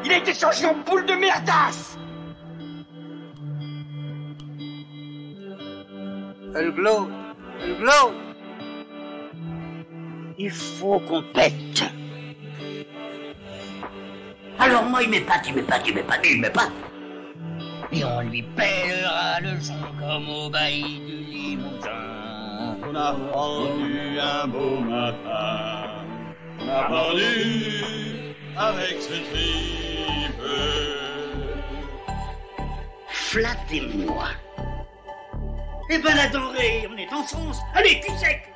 Il a été changé en boule de merdasse. Elle glow. Il faut qu'on pète. Alors moi, il m'épate. Et on lui pèlera le sang comme au bailli du Limousin. On a pendu un beau matin, on a pendu avec ce tripe. Flattez-moi. Eh ben la denrée, on est en France. Allez, cul sec.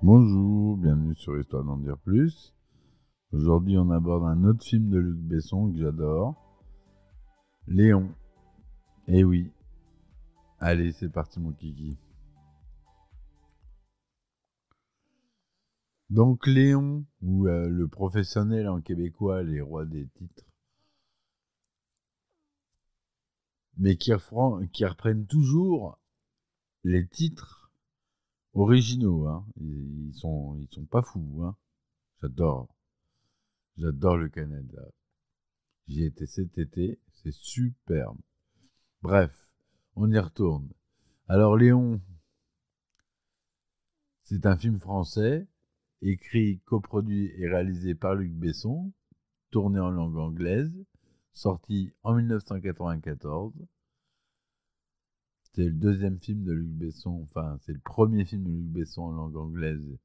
Bonjour, bienvenue sur Histoire d'en dire plus. Aujourd'hui, on aborde un autre film de Luc Besson que j'adore, Léon. Eh oui. Allez, c'est parti mon kiki. Donc Léon, ou le professionnel en québécois, les rois des titres, mais qui reprennent toujours les titres originaux, hein. Ils sont pas fous, hein. J'adore le Canada. J'y étais cet été, c'est superbe. Bref, on y retourne. Alors Léon, c'est un film français, écrit, coproduit et réalisé par Luc Besson, tourné en langue anglaise, sorti en 1994. C'est le deuxième film de Luc Besson, enfin c'est le premier film de Luc Besson en langue anglaise.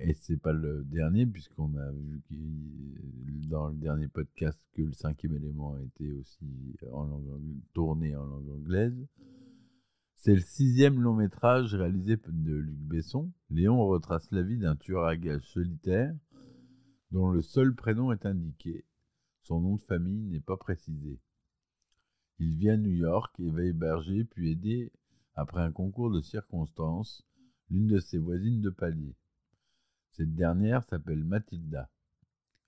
Et c'est pas le dernier, puisqu'on a vu dans le dernier podcast que le 5e élément a été aussi tourné en langue anglaise. C'est le 6e long métrage réalisé de Luc Besson. Léon retrace la vie d'un tueur à gages solitaire dont le seul prénom est indiqué. Son nom de famille n'est pas précisé. Il vit à New York et va héberger puis aider, après un concours de circonstances, l'une de ses voisines de palier. Cette dernière s'appelle Mathilda,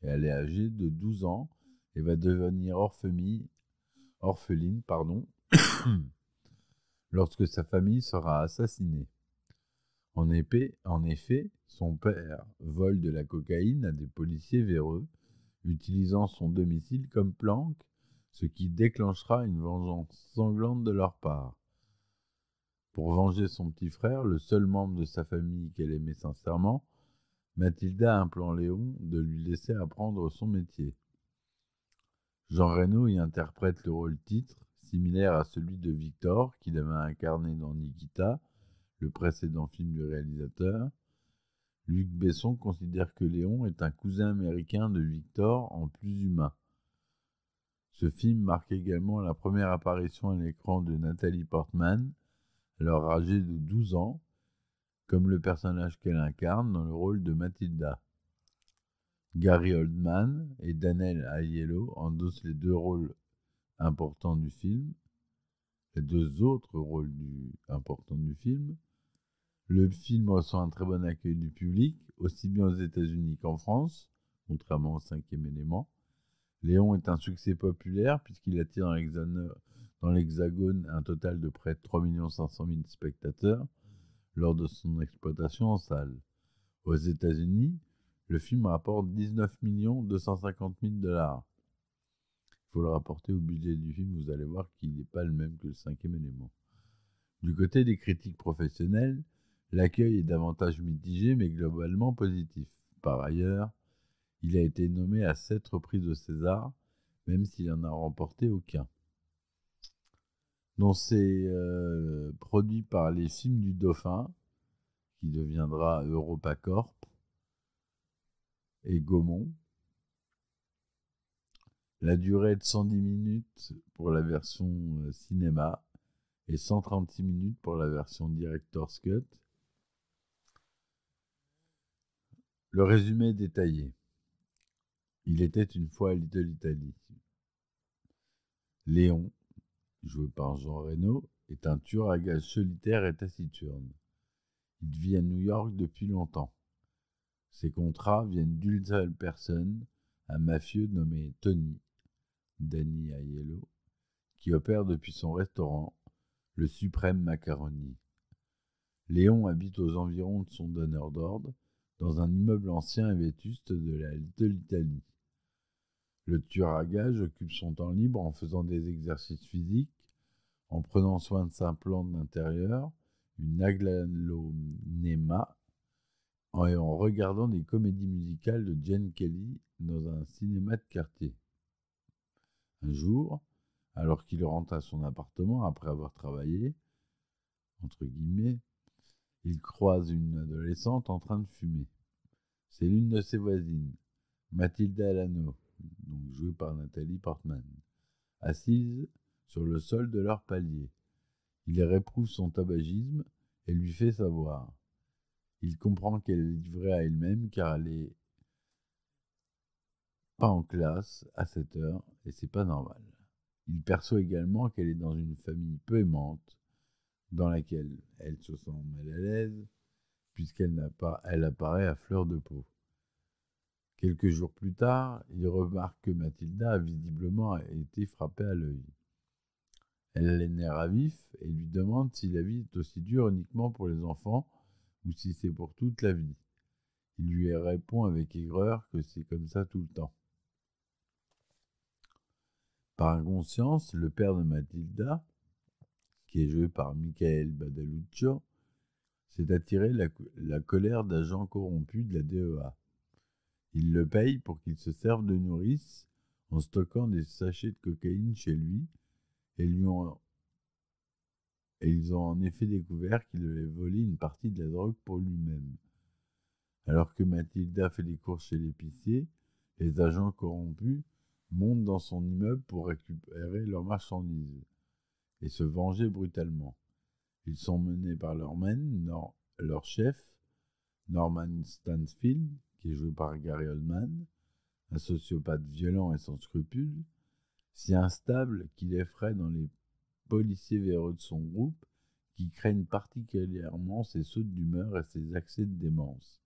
et elle est âgée de 12 ans et va devenir orpheline, lorsque sa famille sera assassinée. En effet, son père vole de la cocaïne à des policiers véreux, utilisant son domicile comme planque, ce qui déclenchera une vengeance sanglante de leur part. Pour venger son petit frère, le seul membre de sa famille qu'elle aimait sincèrement, Mathilda implore Léon de lui laisser apprendre son métier. Jean Reno y interprète le rôle titre, similaire à celui de Victor qu'il avait incarné dans Nikita, le précédent film du réalisateur. Luc Besson considère que Léon est un cousin américain de Victor en plus humain. Ce film marque également la première apparition à l'écran de Nathalie Portman, alors âgée de 12 ans, comme le personnage qu'elle incarne dans le rôle de Mathilda. Gary Oldman et Daniel Aiello endossent les deux rôles importants du film, les deux autres rôles importants du film. Le film reçoit un très bon accueil du public, aussi bien aux États-Unis qu'en France, contrairement au 5e élément. Léon est un succès populaire puisqu'il attire dans l'Hexagone un total de près de 3 500 000 spectateurs lors de son exploitation en salle. Aux États-Unis, le film rapporte 19 250 000 $. Il faut le rapporter au budget du film, vous allez voir qu'il n'est pas le même que le 5e élément. Du côté des critiques professionnelles, l'accueil est davantage mitigé mais globalement positif. Par ailleurs, il a été nommé à 7 reprises au César, même s'il n'en a remporté aucun. Donc c'est produit par les Films du Dauphin, qui deviendra EuropaCorp, et Gaumont. La durée est de 110 minutes pour la version cinéma et 136 minutes pour la version Director's Cut. Le résumé est détaillé. Il était une fois à Little Italy. Léon, joué par Jean Reno, est un tueur à gages solitaire et taciturne. Il vit à New York depuis longtemps. Ses contrats viennent d'une seule personne, un mafieux nommé Tony, Danny Aiello, qui opère depuis son restaurant, le Suprême Macaroni. Léon habite aux environs de son donneur d'ordre, dans un immeuble ancien et vétuste de l'Italie. Le tueur à gages occupe son temps libre en faisant des exercices physiques, en prenant soin de sa plante d'intérieur, une aglaonema, et en regardant des comédies musicales de Gene Kelly dans un cinéma de quartier. Un jour, alors qu'il rentre à son appartement après avoir travaillé, entre guillemets, il croise une adolescente en train de fumer. C'est l'une de ses voisines, Mathilda Alano, donc jouée par Nathalie Portman, assise sur le sol de leur palier. Il réprouve son tabagisme et lui fait savoir. Il comprend qu'elle est livrée à elle-même car elle n'est pas en classe à cette heure et c'est pas normal. Il perçoit également qu'elle est dans une famille peu aimante dans laquelle elle se sent mal à l'aise puisqu'elle elle apparaît à fleur de peau. Quelques jours plus tard, il remarque que Mathilda a visiblement été frappée à l'œil. Elle a les nerfs à vif et lui demande si la vie est aussi dure uniquement pour les enfants ou si c'est pour toute la vie. Il lui répond avec aigreur que c'est comme ça tout le temps. Par inconscience, le père de Mathilda, qui est joué par Michael Badaluccio, s'est attiré la colère d'agents corrompus de la DEA. Il le paye pour qu'il se serve de nourrice en stockant des sachets de cocaïne chez lui et ils ont en effet découvert qu'il avait volé une partie de la drogue pour lui-même. Alors que Mathilda fait des courses chez l'épicier, les agents corrompus montent dans son immeuble pour récupérer leurs marchandises et se venger brutalement. Ils sont menés par leur chef, Norman Stansfield, qui est joué par Gary Oldman, un sociopathe violent et sans scrupules, si instable qu'il effraie dans les policiers véreux de son groupe qui craignent particulièrement ses sautes d'humeur et ses accès de démence.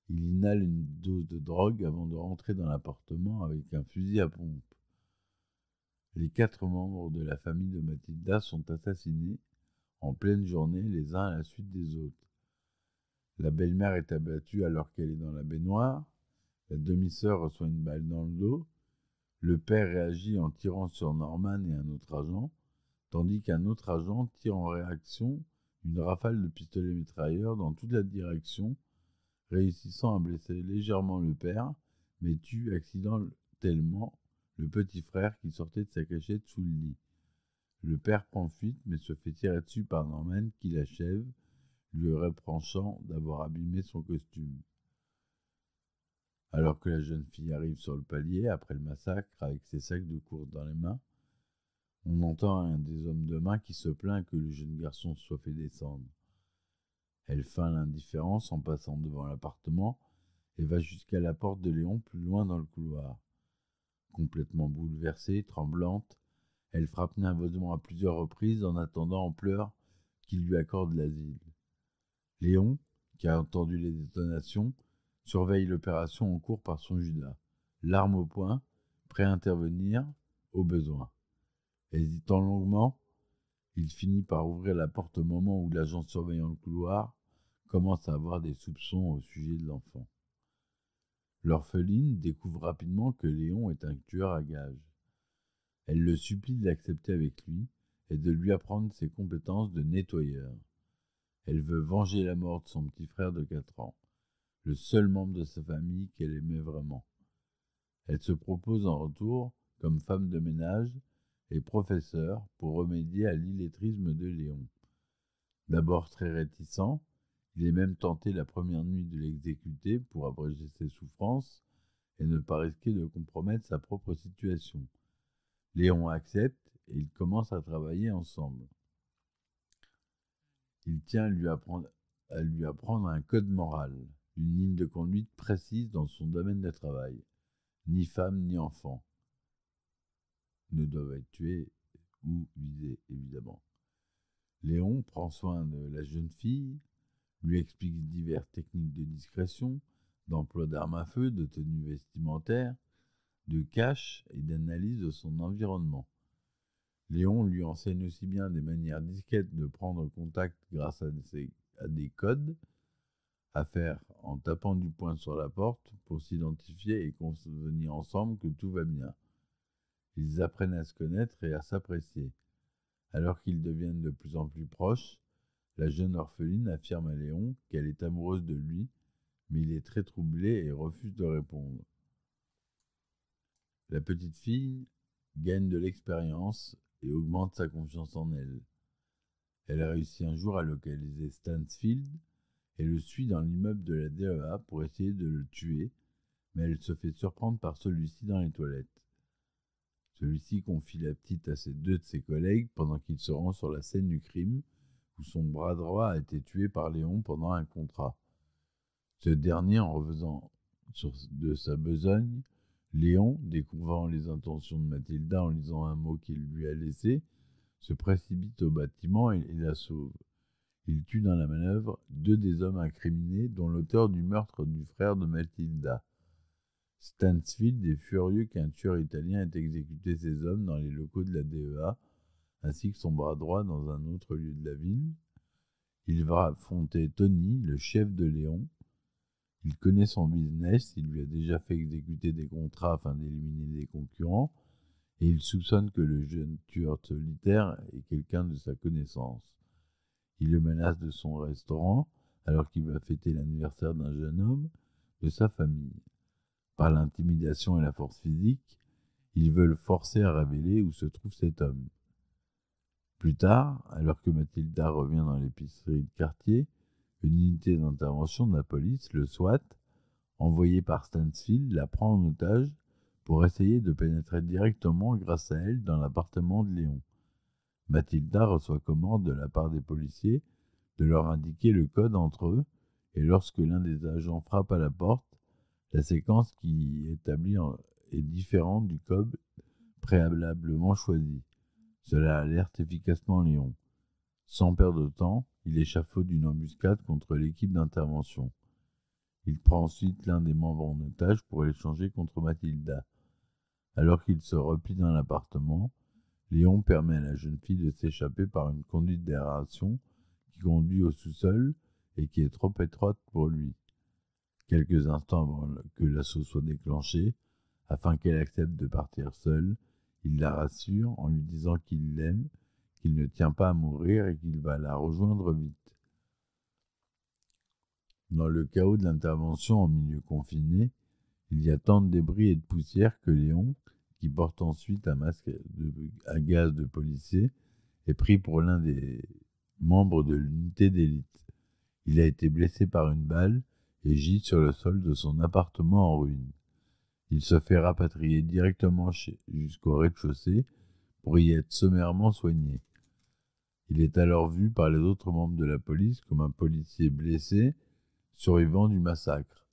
Il inhale une dose de drogue avant de rentrer dans l'appartement avec un fusil à pompe. Les 4 membres de la famille de Mathilda sont assassinés en pleine journée les uns à la suite des autres. La belle-mère est abattue alors qu'elle est dans la baignoire, la demi-sœur reçoit une balle dans le dos, le père réagit en tirant sur Norman et un autre agent, tandis qu'un autre agent tire en réaction une rafale de pistolet mitrailleur dans toute la direction, réussissant à blesser légèrement le père, mais tue accidentellement le petit frère qui sortait de sa cachette sous le lit. Le père prend fuite, mais se fait tirer dessus par Norman qui l'achève, lui reprochant d'avoir abîmé son costume. Alors que la jeune fille arrive sur le palier, après le massacre, avec ses sacs de course dans les mains, on entend un des hommes de main qui se plaint que le jeune garçon soit fait descendre. Elle feint l'indifférence en passant devant l'appartement et va jusqu'à la porte de Léon plus loin dans le couloir. Complètement bouleversée, tremblante, elle frappe nerveusement à plusieurs reprises en attendant en pleurs qu'il lui accorde l'asile. Léon, qui a entendu les détonations, surveille l'opération en cours par son Judas, l'arme au poing, prêt à intervenir au besoin. Hésitant longuement, il finit par ouvrir la porte au moment où l'agent surveillant le couloir commence à avoir des soupçons au sujet de l'enfant. L'orpheline découvre rapidement que Léon est un tueur à gages. Elle le supplie de l'accepter avec lui et de lui apprendre ses compétences de nettoyeur. Elle veut venger la mort de son petit frère de 4 ans, le seul membre de sa famille qu'elle aimait vraiment. Elle se propose en retour comme femme de ménage et professeur pour remédier à l'illettrisme de Léon. D'abord très réticent, il est même tenté la première nuit de l'exécuter pour abréger ses souffrances et ne pas risquer de compromettre sa propre situation. Léon accepte et ils commencent à travailler ensemble. Il tient à lui apprendre un code moral, une ligne de conduite précise dans son domaine de travail. Ni femme ni enfant ne doivent être tués ou visés, évidemment. Léon prend soin de la jeune fille, lui explique diverses techniques de discrétion, d'emploi d'armes à feu, de tenue vestimentaire, de cache et d'analyse de son environnement. Léon lui enseigne aussi bien des manières discrètes de prendre contact grâce à des codes à faire en tapant du poing sur la porte pour s'identifier et convenir ensemble que tout va bien. Ils apprennent à se connaître et à s'apprécier. Alors qu'ils deviennent de plus en plus proches, la jeune orpheline affirme à Léon qu'elle est amoureuse de lui, mais il est très troublé et refuse de répondre. La petite fille gagne de l'expérience et augmente sa confiance en elle. Elle a réussi un jour à localiser Stansfield et le suit dans l'immeuble de la DEA pour essayer de le tuer, mais elle se fait surprendre par celui-ci dans les toilettes. Celui-ci confie la petite à deux de ses collègues pendant qu'il se rend sur la scène du crime où son bras droit a été tué par Léon pendant un contrat. Ce dernier, en revenant de sa besogne, Léon, découvrant les intentions de Mathilda en lisant un mot qu'il lui a laissé, se précipite au bâtiment et la sauve. Il tue dans la manœuvre deux des hommes incriminés, dont l'auteur du meurtre du frère de Mathilda. Stansfield est furieux qu'un tueur italien ait exécuté ses hommes dans les locaux de la DEA, ainsi que son bras droit dans un autre lieu de la ville. Il va affronter Tony, le chef de Léon. Il connaît son business, il lui a déjà fait exécuter des contrats afin d'éliminer des concurrents, et il soupçonne que le jeune tueur solitaire est quelqu'un de sa connaissance. Il le menace de son restaurant, alors qu'il va fêter l'anniversaire d'un jeune homme de sa famille. Par l'intimidation et la force physique, il veut le forcer à révéler où se trouve cet homme. Plus tard, alors que Mathilda revient dans l'épicerie de quartier, une unité d'intervention de la police, le SWAT, envoyée par Stansfield, la prend en otage pour essayer de pénétrer directement grâce à elle dans l'appartement de Léon. Mathilda reçoit commande de la part des policiers de leur indiquer le code entre eux, et lorsque l'un des agents frappe à la porte, la séquence qui est établie est différente du code préalablement choisi. Cela alerte efficacement Léon. Sans perdre de temps, il échafaude une embuscade contre l'équipe d'intervention. Il prend ensuite l'un des membres en otage pour l'échanger contre Mathilda. Alors qu'il se replie dans l'appartement, Léon permet à la jeune fille de s'échapper par une conduite d'aération qui conduit au sous-sol et qui est trop étroite pour lui. Quelques instants avant que l'assaut soit déclenché, afin qu'elle accepte de partir seule, il la rassure en lui disant qu'il l'aime, qu'il ne tient pas à mourir et qu'il va la rejoindre vite. Dans le chaos de l'intervention en milieu confiné, il y a tant de débris et de poussière que Léon, qui porte ensuite un masque à gaz de policier, est pris pour l'un des membres de l'unité d'élite. Il a été blessé par une balle et gît sur le sol de son appartement en ruine. Il se fait rapatrier directement jusqu'au rez-de-chaussée pour y être sommairement soigné. Il est alors vu par les autres membres de la police comme un policier blessé, survivant du massacre.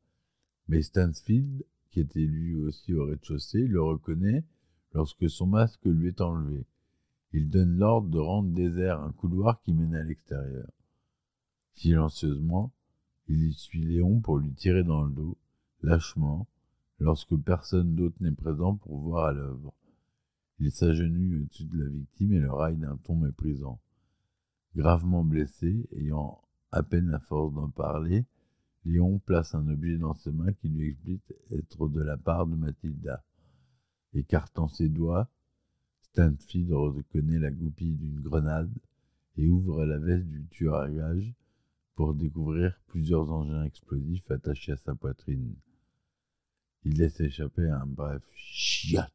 Mais Stansfield, qui était lui aussi au rez-de-chaussée, le reconnaît lorsque son masque lui est enlevé. Il donne l'ordre de rendre désert un couloir qui mène à l'extérieur. Silencieusement, il y suit Léon pour lui tirer dans le dos, lâchement, lorsque personne d'autre n'est présent pour voir à l'œuvre. Il s'agenouille au-dessus de la victime et le raille d'un ton méprisant. Gravement blessé, ayant à peine la force d'en parler, Léon place un objet dans ses mains qui lui explique être de la part de Mathilda. Écartant ses doigts, Stansfield reconnaît la goupille d'une grenade et ouvre la veste du tueur à gages pour découvrir plusieurs engins explosifs attachés à sa poitrine. Il laisse échapper un bref « chiotte »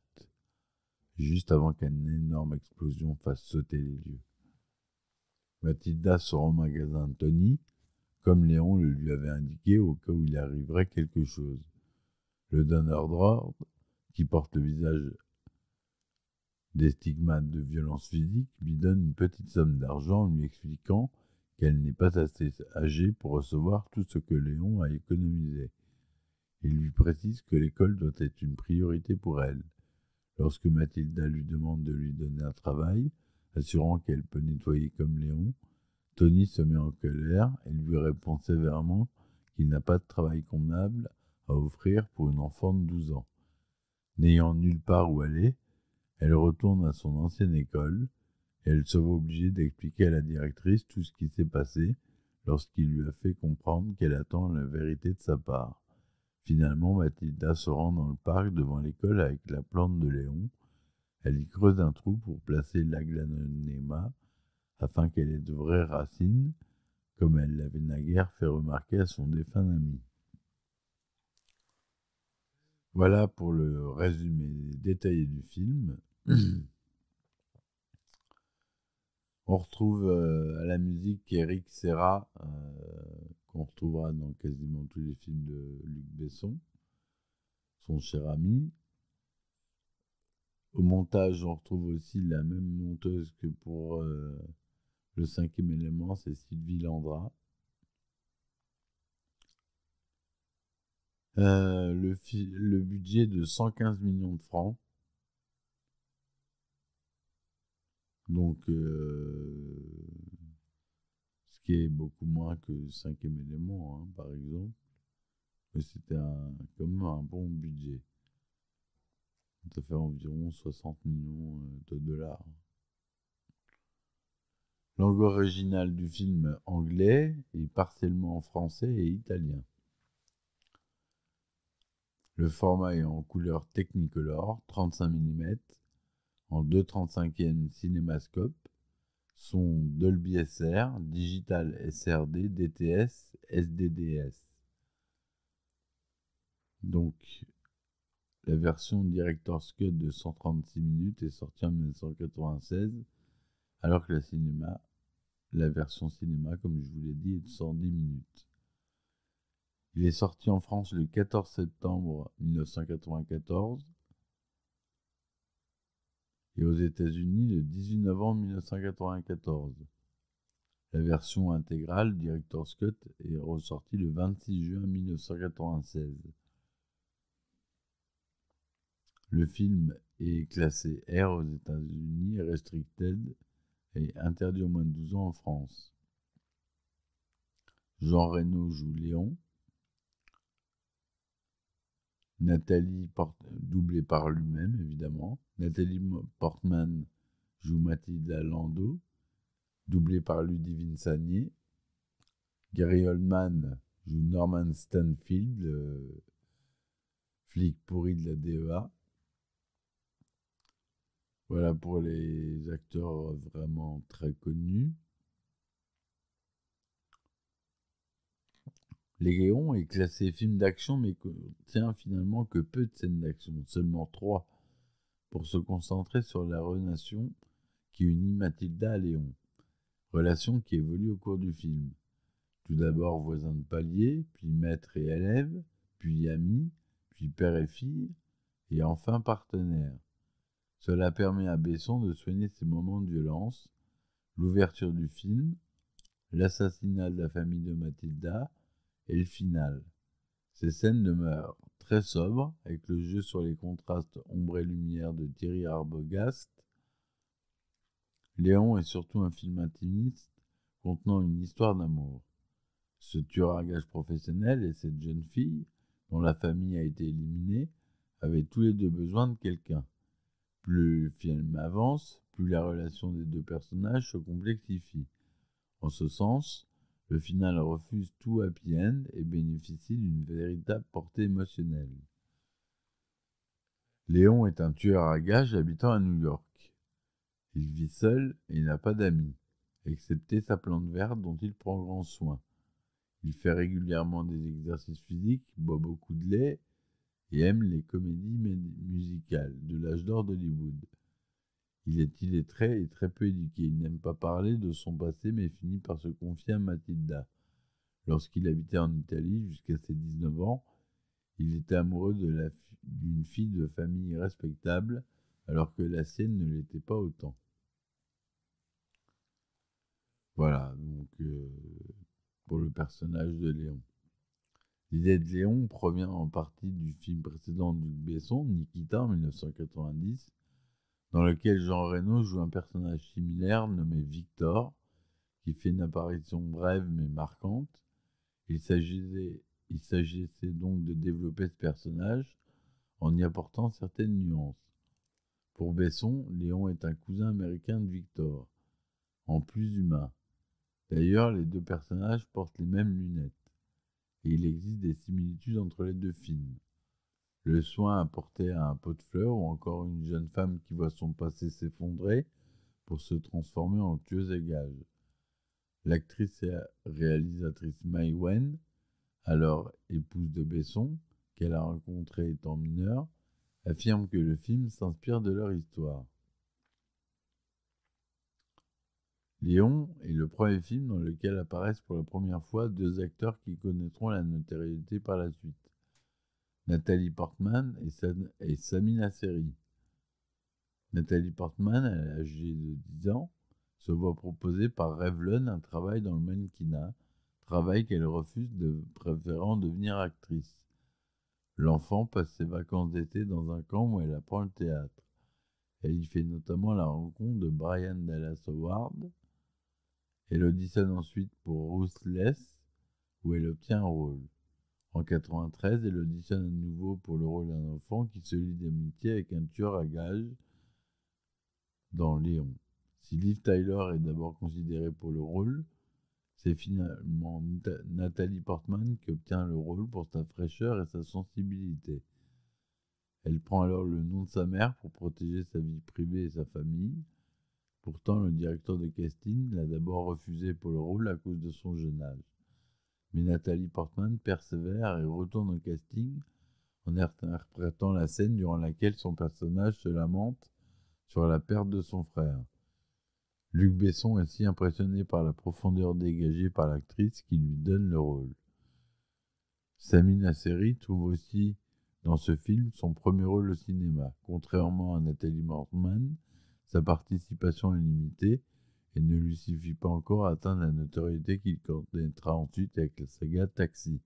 juste avant qu'une énorme explosion fasse sauter les lieux. Mathilda sort au magasin de Tony, comme Léon le lui avait indiqué au cas où il arriverait quelque chose. Le donneur d'ordre, qui porte le visage des stigmates de violence physique, lui donne une petite somme d'argent en lui expliquant qu'elle n'est pas assez âgée pour recevoir tout ce que Léon a économisé. Il lui précise que l'école doit être une priorité pour elle. Lorsque Mathilda lui demande de lui donner un travail, assurant qu'elle peut nettoyer comme Léon, Tony se met en colère et lui répond sévèrement qu'il n'a pas de travail convenable à offrir pour une enfant de 12 ans. N'ayant nulle part où aller, elle retourne à son ancienne école et elle se voit obligée d'expliquer à la directrice tout ce qui s'est passé, lorsqu'il lui a fait comprendre qu'elle attend la vérité de sa part. Finalement, Mathilda se rend dans le parc devant l'école avec la plante de Léon. Elle y creuse un trou pour placer l'aglaonema afin qu'elle ait de vraies racines, comme elle l'avait naguère fait remarquer à son défunt ami. Voilà pour le résumé détaillé du film. On retrouve à la musique Eric Serra, qu'on retrouvera dans quasiment tous les films de Luc Besson, son cher ami. Au montage, on retrouve aussi la même monteuse que pour le 5e élément, c'est Sylvie Landra. Le budget de 115 millions de francs. Donc, ce qui est beaucoup moins que le 5e élément, hein, par exemple. Mais c'était quand même un bon budget. Ça fait environ 60 millions de dollars. Langue originale du film anglais et partiellement en français et italien. Le format est en couleur Technicolor, 35 mm, en 2/35e cinémascope, son Dolby SR, Digital SRD, DTS, SDDS. Donc, la version Director's Cut de 136 minutes est sortie en 1996, alors que la version cinéma, comme je vous l'ai dit, est de 110 minutes. Il est sorti en France le 14 septembre 1994 et aux États-Unis le 18 novembre 1994. La version intégrale Director's Cut est ressortie le 26 juin 1996. Le film est classé R aux États-Unis et Restricted et interdit aux moins de 12 ans en France. Jean Reno joue Léon. Nathalie doublée par lui-même, évidemment. Nathalie Portman joue Mathilda Landau, doublée par Ludivine Sagné. Gary Oldman joue Norman Stanfield, le flic pourri de la DEA. Voilà pour les acteurs vraiment très connus. Léon est classé film d'action, mais contient finalement que peu de scènes d'action, seulement 3, pour se concentrer sur la relation qui unit Mathilda à Léon. Relation qui évolue au cours du film. Tout d'abord voisin de palier, puis maître et élève, puis ami, puis père et fille, et enfin partenaire. Cela permet à Besson de soigner ses moments de violence, l'ouverture du film, l'assassinat de la famille de Mathilda et le final. Ces scènes demeurent très sobres, avec le jeu sur les contrastes ombre et lumière de Thierry Arbogast. Léon est surtout un film intimiste contenant une histoire d'amour. Ce tueur à gages professionnel et cette jeune fille, dont la famille a été éliminée, avaient tous les deux besoin de quelqu'un. Plus le film avance, plus la relation des deux personnages se complexifie. En ce sens, le final refuse tout happy end et bénéficie d'une véritable portée émotionnelle. Léon est un tueur à gages habitant à New York. Il vit seul et n'a pas d'amis, excepté sa plante verte dont il prend grand soin. Il fait régulièrement des exercices physiques, boit beaucoup de lait et aime les comédies musicales de l'âge d'or d'Hollywood. Il est illettré et très peu éduqué. Il n'aime pas parler de son passé, mais finit par se confier à Mathilda. Lorsqu'il habitait en Italie jusqu'à ses 19 ans, il était amoureux d'une fille de famille respectable, alors que la sienne ne l'était pas autant. Voilà, donc pour le personnage de Léon. L'idée de Léon provient en partie du film précédent de Luc Besson, Nikita, en 1990, dans lequel Jean Reno joue un personnage similaire nommé Victor, qui fait une apparition brève mais marquante. Il s'agissait donc de développer ce personnage en y apportant certaines nuances. Pour Besson, Léon est un cousin américain de Victor, en plus humain. D'ailleurs, les deux personnages portent les mêmes lunettes, et il existe des similitudes entre les deux films. Le soin apporté à un pot de fleurs ou encore une jeune femme qui voit son passé s'effondrer pour se transformer en tueuse à gages. L'actrice et réalisatrice Mai Wen, alors épouse de Besson, qu'elle a rencontré étant mineure, affirme que le film s'inspire de leur histoire. Léon est le premier film dans lequel apparaissent pour la première fois deux acteurs qui connaîtront la notoriété par la suite. Nathalie Portman et Samina Seri. Nathalie Portman, âgée de 10 ans, se voit proposer par Revlon un travail dans le mannequinat, travail qu'elle refuse, préférant devenir actrice. L'enfant passe ses vacances d'été dans un camp où elle apprend le théâtre. Elle y fait notamment la rencontre de Brian Dallas Howard. Elle auditionne ensuite pour Ruthless, où elle obtient un rôle. En 1993, elle auditionne à nouveau pour le rôle d'un enfant qui se lie d'amitié avec un tueur à gages dans Léon. Si Liv Tyler est d'abord considérée pour le rôle, c'est finalement Nathalie Portman qui obtient le rôle pour sa fraîcheur et sa sensibilité. Elle prend alors le nom de sa mère pour protéger sa vie privée et sa famille. Pourtant, le directeur de casting l'a d'abord refusé pour le rôle à cause de son jeune âge. Mais Nathalie Portman persévère et retourne au casting en interprétant la scène durant laquelle son personnage se lamente sur la perte de son frère. Luc Besson est si impressionné par la profondeur dégagée par l'actrice qu'il lui donne le rôle. Samina Seri trouve aussi dans ce film son premier rôle au cinéma. Contrairement à Nathalie Portman, sa participation est limitée et ne lui suffit pas encore à atteindre la notoriété qu'il connaîtra ensuite avec la saga Taxi,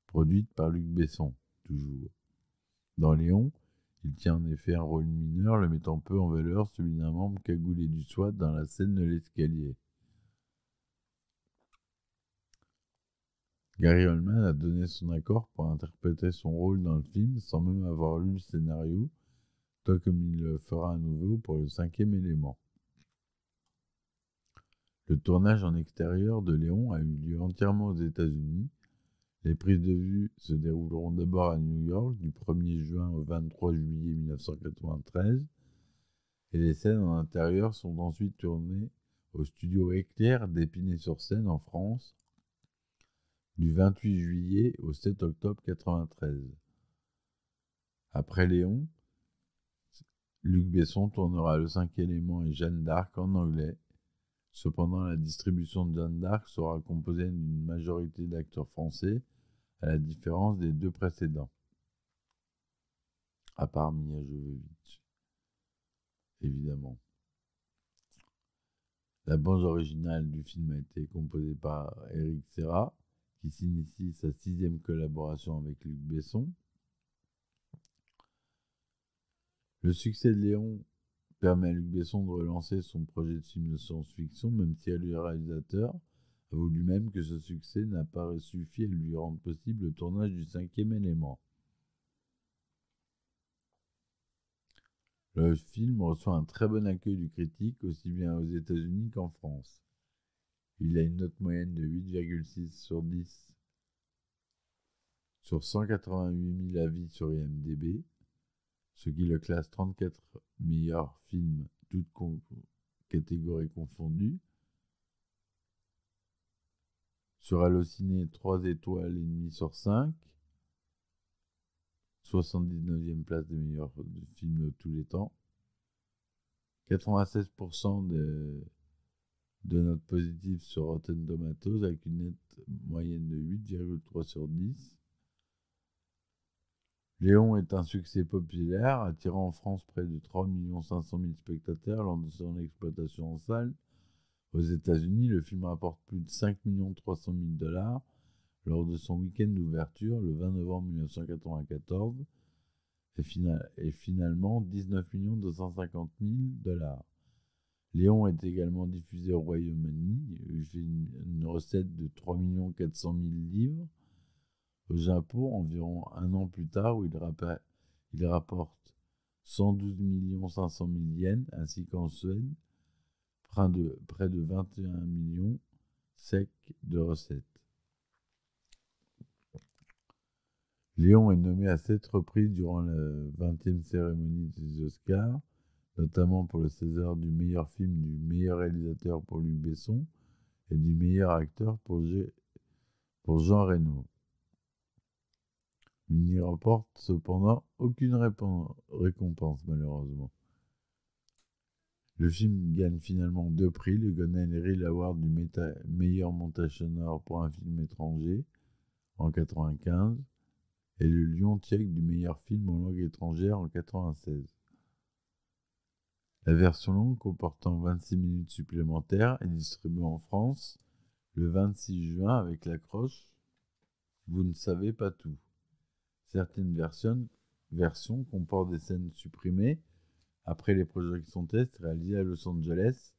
produite par Luc Besson, toujours. Dans Léon, il tient en effet un rôle mineur, le mettant peu en valeur, celui d'un membre cagoulé du SWAT dans la scène de l'escalier. Gary Oldman a donné son accord pour interpréter son rôle dans le film sans même avoir lu le scénario, tout comme il le fera à nouveau pour le 5e élément. Le tournage en extérieur de Léon a eu lieu entièrement aux États-Unis. Les prises de vue se dérouleront d'abord à New York du 1er juin au 23 juillet 1993 et les scènes en intérieur sont ensuite tournées au studio Éclair d'Épinay-sur-Seine en France du 28 juillet au 7 octobre 1993. Après Léon, Luc Besson tournera Le 5e élément et Jeanne d'Arc en anglais. Cependant, la distribution de Jeanne d'Arc sera composée d'une majorité d'acteurs français, à la différence des deux précédents, à part Mia Jovovich, évidemment. La bande originale du film a été composée par Eric Serra, qui s'initie sa 6e collaboration avec Luc Besson. Le succès de Léon permet à Luc Besson de relancer son projet de film de science-fiction, même si le réalisateur avoue lui-même que ce succès n'a pas suffi à lui rendre possible le tournage du 5e élément. Le film reçoit un très bon accueil du critique, aussi bien aux États-Unis qu'en France. Il a une note moyenne de 8,6 sur 10 sur 188 000 avis sur IMDb, ce qui le classe 34 meilleurs films, toutes catégories confondues. Sur Allociné, 3 étoiles et demie sur 5, 79e place des meilleurs films de tous les temps, 96% de notes positives sur Rotten Tomatoes avec une note moyenne de 8,3 sur 10. Léon est un succès populaire, attirant en France près de 3 500 000 spectateurs lors de son exploitation en salle. Aux États-Unis, le film rapporte plus de 5 300 000 $ lors de son week-end d'ouverture le 20 novembre 1994 et finalement 19 250 000 $. Léon est également diffusé au Royaume-Uni, il fait une recette de 3 400 000 livres. Au Japon, environ un an plus tard, où il rapporte 112 500 000 yens, ainsi qu'en Suède, près de 21 sec de recettes. Léon est nommé à 7 reprises durant la 20e cérémonie des Oscars, notamment pour le César du meilleur film, du meilleur réalisateur pour Luc Besson et du meilleur acteur pour Jean Reno. Il n'y remporte cependant aucune récompense, malheureusement. Le film gagne finalement 2 prix, le Golden Reel Award du meilleur montage sonore pour un film étranger en 1995 et le Lion tchèque du meilleur film en langue étrangère en 1996. La version longue, comportant 26 minutes supplémentaires, est distribuée en France le 26 juin avec l'accroche « Vous ne savez pas tout ». Certaines versions comportent des scènes supprimées après les projections tests réalisées à Los Angeles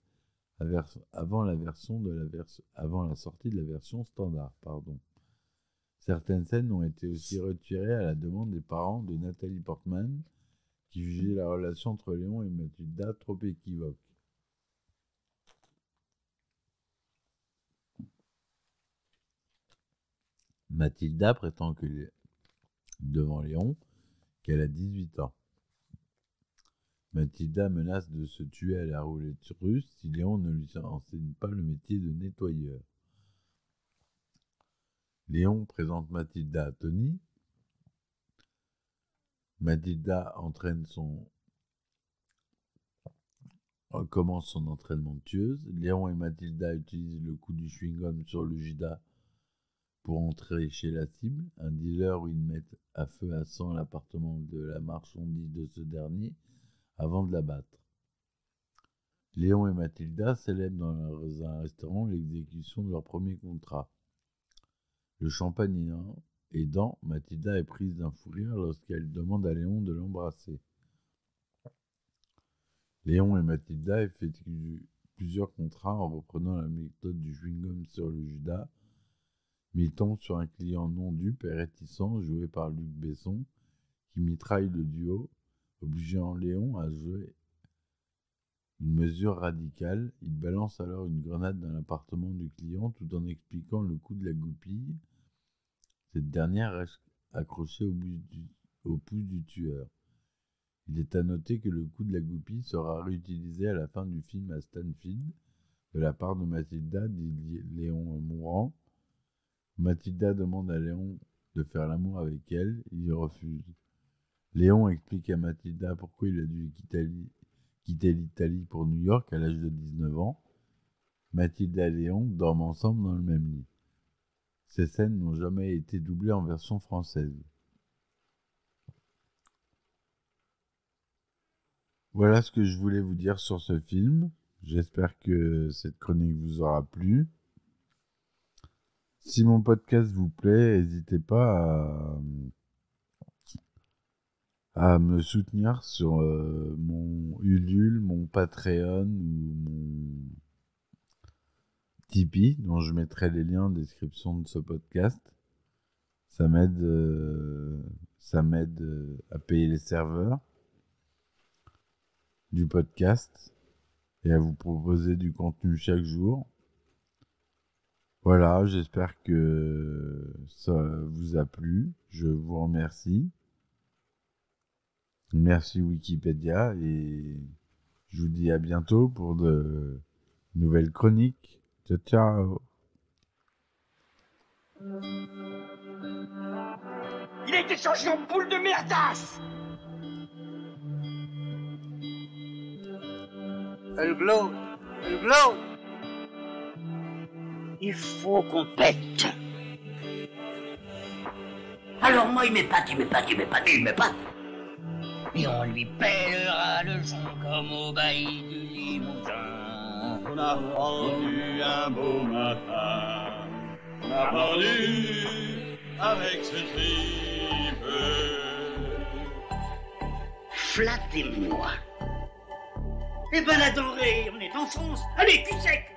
avant la sortie de la version standard. Certaines scènes ont été aussi retirées à la demande des parents de Nathalie Portman, qui jugeait la relation entre Léon et Mathilda trop équivoque. Mathilda prétend devant Léon qu'elle a 18 ans. Mathilda menace de se tuer à la roulette russe si Léon ne lui enseigne pas le métier de nettoyeur. Léon présente Mathilda à Tony. Mathilda commence son entraînement de tueuse. Léon et Mathilda utilisent le coup du chewing-gum sur le Judas pour entrer chez la cible, un dealer où ils mettent à feu à sang l'appartement de la marchandise de ce dernier avant de l'abattre. Léon et Mathilda célèbrent dans un restaurant l'exécution de leur premier contrat. Le champagne aidant, Mathilda est prise d'un fou rire lorsqu'elle demande à Léon de l'embrasser. Léon et Mathilda effectuent plusieurs contrats en reprenant la méthode du chewing-gum sur le Judas, mais ils tombent sur un client non dupe et réticent joué par Luc Besson qui mitraille le duo, obligeant Léon à jouer une mesure radicale. Il balance alors une grenade dans l'appartement du client tout en expliquant le coup de la goupille. Cette dernière reste accrochée au pouce du tueur. Il est à noter que le coup de la goupille sera réutilisé à la fin du film à Stanfield de la part de Mathilda, dit Léon mourant. Mathilda demande à Léon de faire l'amour avec elle, il y refuse. Léon explique à Mathilda pourquoi il a dû quitter l'Italie pour New York à l'âge de 19 ans. Mathilda et Léon dorment ensemble dans le même lit. Ces scènes n'ont jamais été doublées en version française. Voilà ce que je voulais vous dire sur ce film. J'espère que cette chronique vous aura plu. Si mon podcast vous plaît, n'hésitez pas à me soutenir sur mon Ulule, mon Patreon ou mon Tipeee, dont je mettrai les liens en description de ce podcast. Ça m'aide à payer les serveurs du podcast et à vous proposer du contenu chaque jour. Voilà, j'espère que ça vous a plu. Je vous remercie. Merci Wikipédia et je vous dis à bientôt pour de nouvelles chroniques. Ciao, ciao. Il a été changé en boule de merdasse. Elle glow. Il faut qu'on pète. Alors moi, il m'épate. Et on lui pèlera le son comme au bailli du Limousin. On a pendu un beau matin, on a pendu avec ses tripes. Flattez-moi. Eh ben la denrée, on est en France. Allez, cul sec.